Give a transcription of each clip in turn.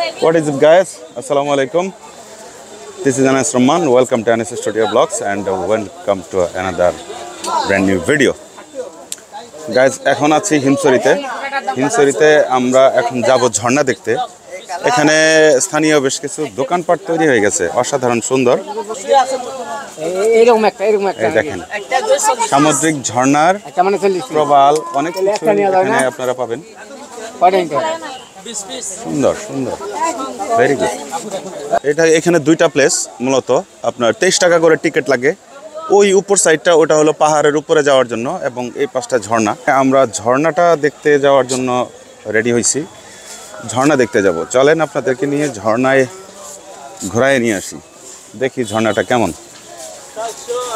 What is it, guys? Assalamu alaikum. This is Ns Romman. Welcome to Ns Studio Vlogs and welcome to another brand new video. Guys, এখন আছি হিমচরিতে। হিমচরিতে আমরা এখন যাব ঝর্ণা দেখতে। এখানে স্থানীয় বেশ কিছু দোকানপাট তৈরি হয়ে গেছে, অসাধারণ সুন্দর। এই দেখেন সামুদ্রিক ঝর্ণার প্রবাল অনেক কিছু এখানে আপনারা পাবেন। সুন্দর সুন্দর, ভেরি গুড। এটা এখানে দুইটা প্লেস, মূলত আপনার 23 টাকা করে টিকিট লাগে। ওই উপর সাইডটা ওটা হলো পাহাড়ের উপরে যাওয়ার জন্য এবং এই পাশটা ঝর্ণা। আমরা ঝর্ণাটা দেখতে যাওয়ার জন্য রেডি হয়েছি। ঝর্ণা দেখতে যাব, চলেন আপনাদেরকে নিয়ে ঝর্ণায় ঘোরায় নিয়ে আসি, দেখি ঝর্ণাটা কেমন।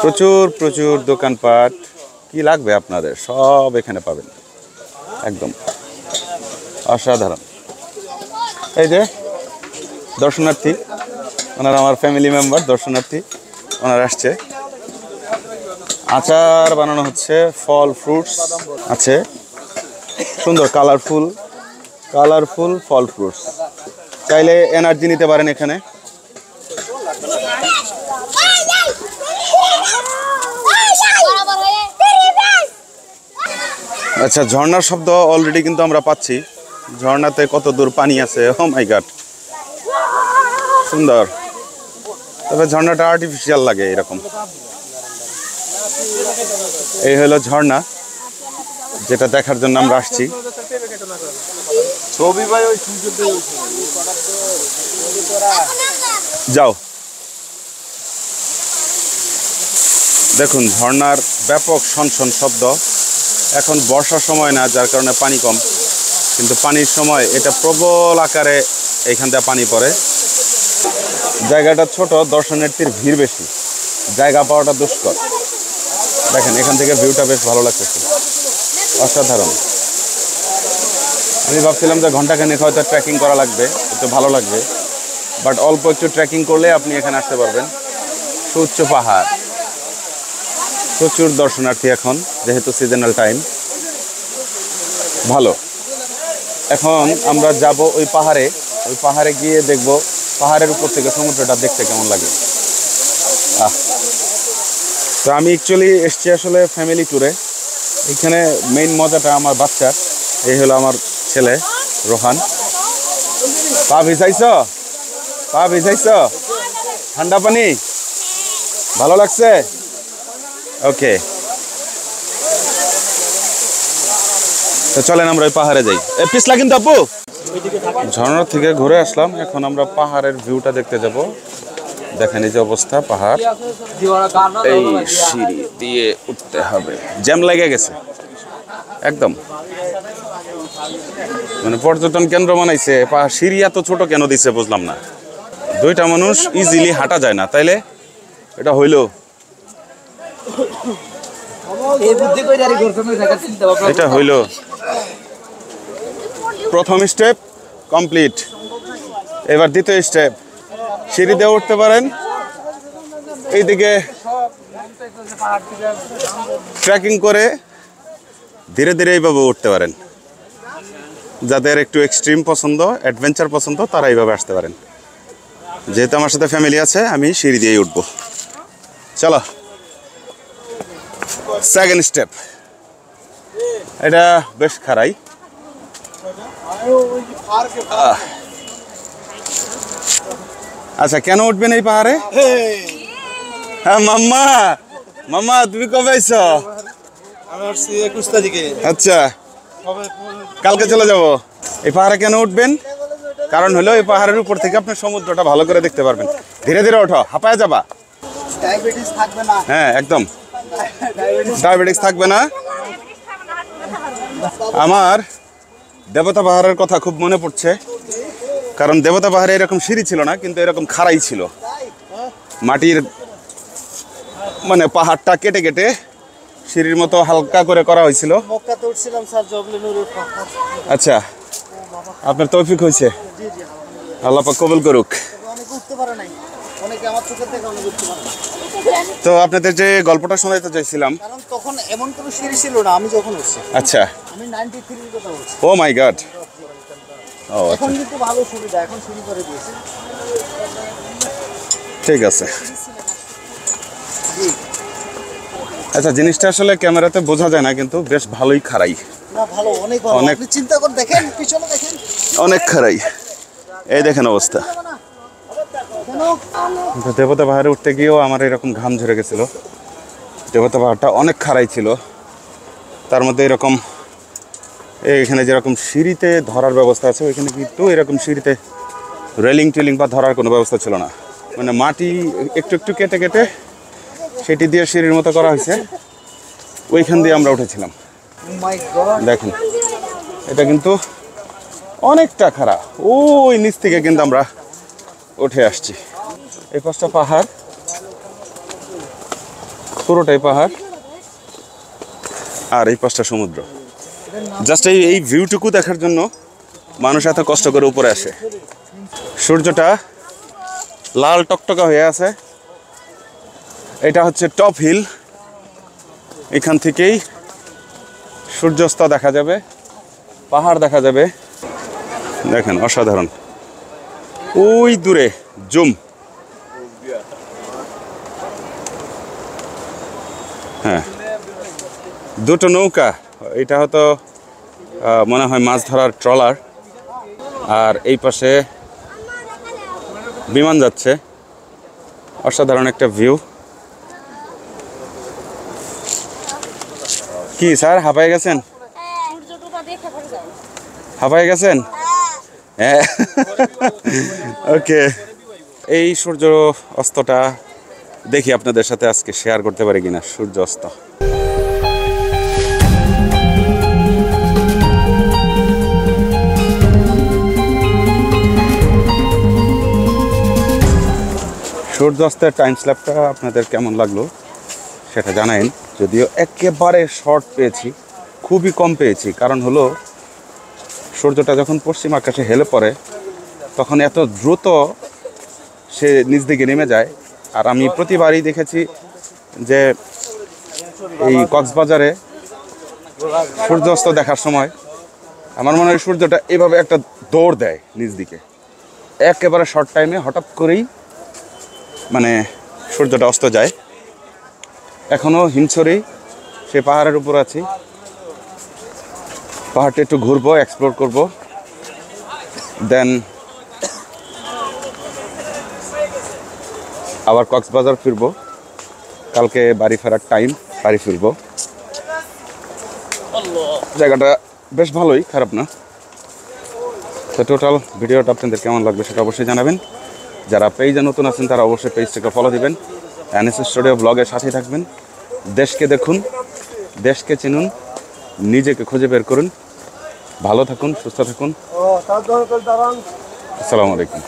প্রচুর প্রচুর দোকানপাট, কি লাগবে আপনাদের সব এখানে পাবেন, একদম অসাধারণ। এই যে দর্শনার্থী, ওনারা আমার ফ্যামিলি মেম্বার, দর্শনার্থী ওনারা আসছে। আচার বানানো হচ্ছে, ফল ফ্রুটস আছে, সুন্দর কালারফুল কালারফুল ফল ফ্রুটস। চাইলে এনার্জি নিতে পারেন এখানে। আচ্ছা, ঝর্ণার শব্দ অলরেডি কিন্তু আমরা পাচ্ছি। ঝর্ণাতে কত দূর পানি আছে, ও মাই গড, সুন্দর। তবে ঝর্ণাটা আর্টিফিশিয়াল লাগে এরকম। এই হলো ঝর্ণা, যেটা দেখার জন্য আমরা আসছি। যাও, দেখুন ঝর্ণার ব্যাপক শনশন শব্দ। এখন বর্ষার সময় না, যার কারণে পানি কম, কিন্তু পানির সময় এটা প্রবল আকারে এইখান থেকে পানি পড়ে। জায়গাটা ছোট, দর্শনার্থীর ভিড় বেশি, জায়গা পাওয়াটা দুষ্কর। দেখেন এখান থেকে ভিউটা বেশ ভালো লাগতেছে, অসাধারণ। আমি ভাবছিলাম যে ঘন্টাখানেক হয়তো ট্রেকিং করা লাগবে, একটু ভালো লাগবে, বাট অল্প একটু ট্রেকিং করলে আপনি এখানে আসতে পারবেন। সুউচ্চ পাহাড়, প্রচুর দর্শনার্থী এখন, যেহেতু সিজনাল টাইম, ভালো। এখন আমরা যাব ওই পাহাড়ে, ওই পাহাড়ে গিয়ে দেখব পাহাড়ের উপর থেকে সমুদ্রটা দেখতে কেমন লাগে। তো আমি অ্যাকচুয়ালি এসছি আসলে ফ্যামিলি ট্যুরে। এখানে মেইন মজাটা আমার বাচ্চার। এই হলো আমার ছেলে রোহান। পা ভিজাইছ, পা ভিজাইছ, ঠান্ডা পানি ভালো লাগছে? ওকে, তো চলেন আমরা ওই পাহাড়ে যাই। পিছলা কিন্তু আপু। ঝর্ণা থেকে ঘুরে আসলাম, এখন আমরা পাহাড়ের ভিউটা দেখতে যাব। দেখেন এই যে অবস্থা, পাহাড়, এই সিঁড়ি দিয়ে উঠতে হবে, জ্যাম লেগে গেছে একদম। মানে পর্যটন কেন্দ্র বানাইছে, পাহাড় সিঁড়ি এত ছোট কেন দিছে বুঝলাম না। দুইটা মানুষ ইজিলি হাঁটা যায় না, তাইলে এটা হইলো, এটা হইল প্রথম স্টেপ কমপ্লিট। এবার দ্বিতীয় স্টেপ, সিঁড়ি দিয়ে উঠতে পারেন, এইদিকে ট্রেকিং করে ধীরে ধীরে এইভাবে উঠতে পারেন। যাদের একটু এক্সট্রিম পছন্দ, অ্যাডভেঞ্চার পছন্দ, তারা এইভাবে আসতে পারেন। যেহেতু আমার সাথে ফ্যামিলি আছে, আমি সিঁড়ি দিয়েই উঠবো। চলো, সেকেন্ড স্টেপ। এটা বেশ খাড়াই। আচ্ছা, কেন উঠবেন এই পাহাড়ে? হ্যাঁ মাম্মা, মাম্মা তুমি কবে আইছ? আচ্ছা, কালকে চলে যাব। এই পাহাড়ে কেন উঠবেন? কারণ হলো এই পাহাড়ের উপর থেকে আপনি সমুদ্রটা ভালো করে দেখতে পারবেন। ধীরে ধীরে ওঠো, হাঁপায় যাবা। হ্যাঁ একদম, ডায়াবেটিস থাকবে না। আমার দেবতা পাহাড়ের কথা খুব মনে পড়ছে, কারণ দেবতা পাহাড়ে এরকম সিঁড়ি ছিল না, কিন্তু এরকম খাড়াই ছিল। মাটির মানে পাহাড়টা কেটে কেটে সিঁড়ির মতো হালকা করে করা হয়েছিল। আচ্ছা, আপনার তৌফিক হয়েছে, আল্লাহ পাক কবুল করুক। তো আপনাদের যে গল্পটা শোনাইতে চাইছিলাম, কারণ তখন এমন কোনো সিঁড়ি ছিল না আমি যখন উঠছি। আচ্ছা, আমি 93 এর কথা বলছি। ও মাই গড, ও আচ্ছা, এখন কিন্তু ভালো সুবিধা, এখন শুরু করে দিয়েছে। ঠিক আছে। আচ্ছা, জিনিসটা আসলে ক্যামেরাতে বোঝা যায় না, কিন্তু বেশ ভালোই খাড়াই। না ভালো, অনেক ভালো। আপনি চিন্তা করে দেখেন, পিছনে দেখেন, অনেক খাড়াই। এই দেখেন অবস্থা। দেবতা পাহাড়ে উঠতে গিয়েও আমার এরকম ঘাম ঝরে গেছিল। দেবতা পাহাড়টা অনেক খাড়াই ছিল, তার মধ্যে এরকম এখানে যেরকম সিঁড়িতে ধরার ব্যবস্থা আছে, ওইখানে কিন্তু এরকম সিঁড়িতে রেলিং টেলিং বা ধরার কোনো ব্যবস্থা ছিল না। মানে মাটি একটু একটু কেটে কেটে সেটি দিয়ে সিঁড়ির মতো করা হয়েছে, ওইখান দিয়ে আমরা উঠেছিলাম। দেখেন এটা কিন্তু অনেকটা খাড়া, ওই নিচ থেকে কিন্তু আমরা উঠে আসছি। এই পাশটা পাহাড়, পুরোটাই পাহাড়, আর এই পাশটা সমুদ্র। জাস্ট এই ভিউটুকু দেখার জন্য মানুষ এত কষ্ট করে উপরে আসে। সূর্যটা লাল টকটকা হয়ে আছে। এটা হচ্ছে টপ হিল, এখান থেকেই সূর্যাস্ত দেখা যাবে, পাহাড় দেখা যাবে। দেখেন অসাধারণ, ওই দূরে জুম। হ্যাঁ, দুটো নৌকা, এটা হয়তো মনে হয় মাছ ধরার ট্রলার, আর এই পাশে বিমান যাচ্ছে। অসাধারণ একটা ভিউ। কি স্যার, হাঁপায়ে গেছেন? হাঁপায়ে গেছেন? হ্যাঁ, ওকে। এই সূর্য অস্তটা দেখি আপনাদের সাথে আজকে শেয়ার করতে পারি কিনা। সূর্য অস্ত, সূর্যাস্তের টাইম স্ল্যাপটা আপনাদের কেমন লাগলো সেটা জানাইন। যদিও একেবারে শর্ট পেয়েছি, খুবই কম পেয়েছি, কারণ হলো সূর্যটা যখন পশ্চিম আকাশে হেলে পড়ে তখন এত দ্রুত সে নিচ দিকে নেমে যায়। আর আমি প্রতিবারই দেখেছি যে এই কক্সবাজারে সূর্যাস্ত দেখার সময় আমার মনে হয় সূর্যটা এভাবে একটা দৌড় দেয় নিচ দিকে, একেবারে শর্ট টাইমে হঠাৎ করেই মানে সূর্যটা অস্ত যায়। এখনও হিমছড়ি সে পাহাড়ের উপর আছি, পাহাড়টা একটু ঘুরবো, এক্সপ্লোর করব, দেন আবার কক্সবাজার ফিরবো। কালকে বাড়ি ফেরার টাইম, বাড়ি ফিরবো। জায়গাটা বেশ ভালোই, খারাপ না। তো টোটাল ভিডিওটা আপনাদের কেমন লাগবে সেটা অবশ্যই জানাবেন। যারা পেজে নতুন আছেন তারা অবশ্যই পেজটাকে ফলো দিবেন। NS স্টুডিও ব্লগের সাথেই থাকবেন। দেশকে দেখুন, দেশকে চিনুন, নিজেকে খুঁজে বের করুন। ভালো থাকুন, সুস্থ থাকুন। আসসালামু আলাইকুম।